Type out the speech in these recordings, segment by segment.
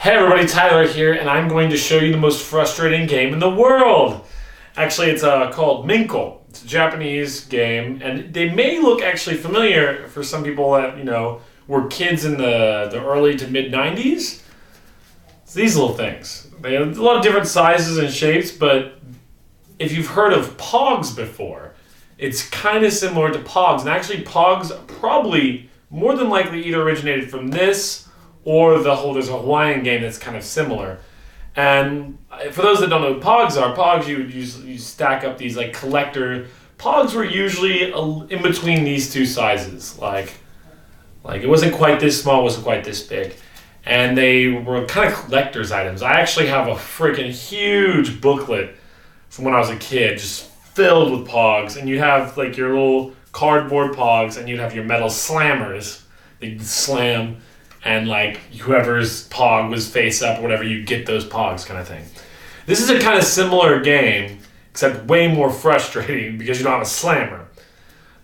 Hey everybody, Tyler here, and I'm going to show you the most frustrating game in the world. Actually, it's called Menko. It's a Japanese game, and they may look actually familiar for some people that, were kids in the early to mid 90s. It's these little things. They have a lot of different sizes and shapes, but if you've heard of Pogs before, it's kind of similar to Pogs. And actually, Pogs probably more than likely either originated from this or there's a Hawaiian game that's kind of similar. And for those that don't know what Pogs are, Pogs you stack up these like collector. Pogs were usually in between these two sizes. Like it wasn't quite this small, it wasn't quite this big. And they were kind of collector's items. I actually have a freaking huge booklet from when I was a kid, just filled with Pogs. And you have like your little cardboard Pogs, and you'd have your metal slammers that you'd slam, and like whoever's Pog was face up or whatever, you get those Pogs kind of thing. This is a kind of similar game, except way more frustrating because you don't have a slammer.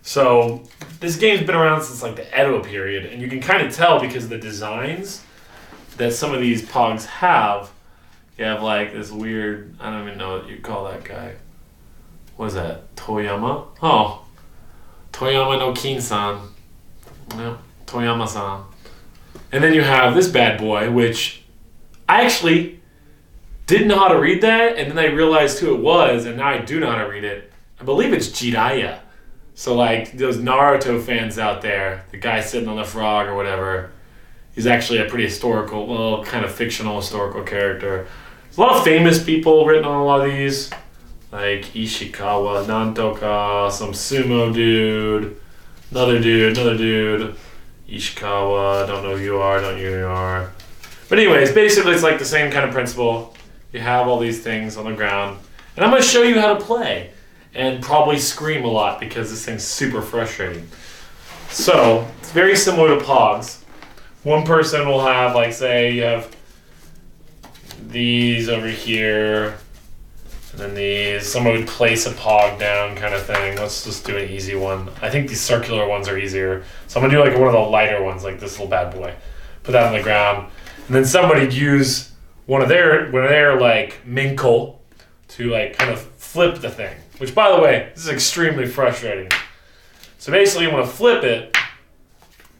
So this game's been around since like the Edo period, and you can kind of tell because of the designs that some of these Pogs have. You have like this weird, I don't even know what you call that guy. What is that? Toyama? Oh. Toyama no Kin-san. No, Toyama-san. And then you have this bad boy, which I actually didn't know how to read that, and then I realized who it was, and now I do know how to read it. I believe it's Jiraiya. So like those Naruto fans out there, the guy sitting on the frog or whatever, he's actually a pretty historical, well, kind of fictional historical character. There's a lot of famous people written on a lot of these, like Ishikawa, Nantoka, some sumo dude, another dude. Ishikawa, don't know who you are, don't you are. But anyways, basically it's like the same kind of principle. You have all these things on the ground, and I'm going to show you how to play, and probably scream a lot because this thing's super frustrating. So, it's very similar to Pogs. One person will have, like, say you have these over here, and then these. Someone would place a Pog down kind of thing. Let's just do an easy one. I think these circular ones are easier. So I'm going to do like one of the lighter ones, like this little bad boy. Put that on the ground. And then somebody'd use one of their like Menko to like kind of flip the thing. Which, by the way, this is extremely frustrating. So basically you want to flip it,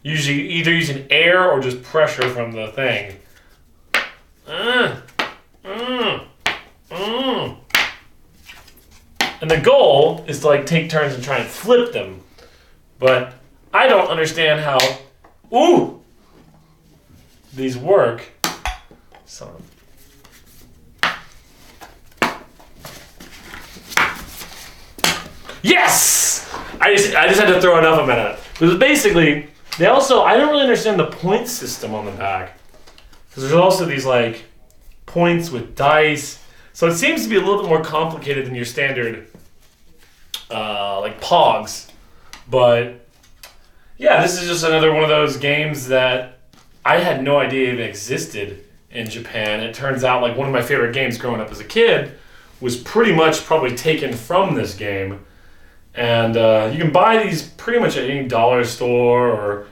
usually either using air or just pressure from the thing. And the goal is to like take turns and try and flip them. But I don't understand how these work. So yes! I just had to throw enough of them at it. Because basically, I don't really understand the point system on the back. Because there's also these like points with dice. So it seems to be a little bit more complicated than your standard like Pogs. But yeah, this is just another one of those games that I had no idea even existed in Japan. It turns out like one of my favorite games growing up as a kid was pretty much probably taken from this game. And you can buy these pretty much at any dollar store or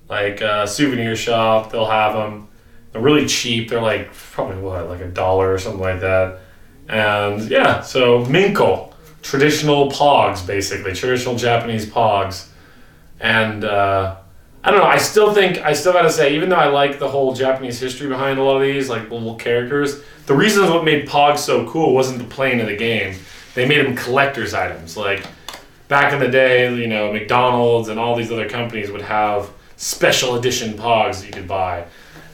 like a souvenir shop. They'll have them. They're really cheap. They're like probably like $1 or something like that. And yeah, so Menko, traditional Pogs, basically traditional Japanese Pogs. And I don't know. I still gotta say, even though I like the whole Japanese history behind a lot of these like little characters, the reason what made Pogs so cool wasn't the playing of the game. They made them collector's items. Like back in the day, McDonald's and all these other companies would have special edition Pogs that you could buy.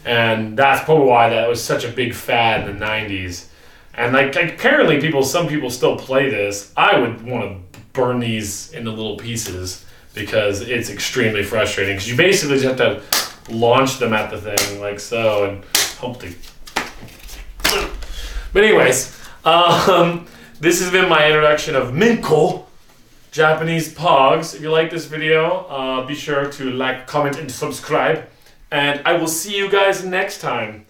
And that's probably why that was such a big fad in the 90s. And like apparently some people still play this. I would want to burn these into little pieces because it's extremely frustrating. Because you basically just have to launch them at the thing like so and hope to. But anyways, this has been my introduction of Menko, Japanese Pogs. If you like this video, be sure to like, comment, and subscribe. And I will see you guys next time.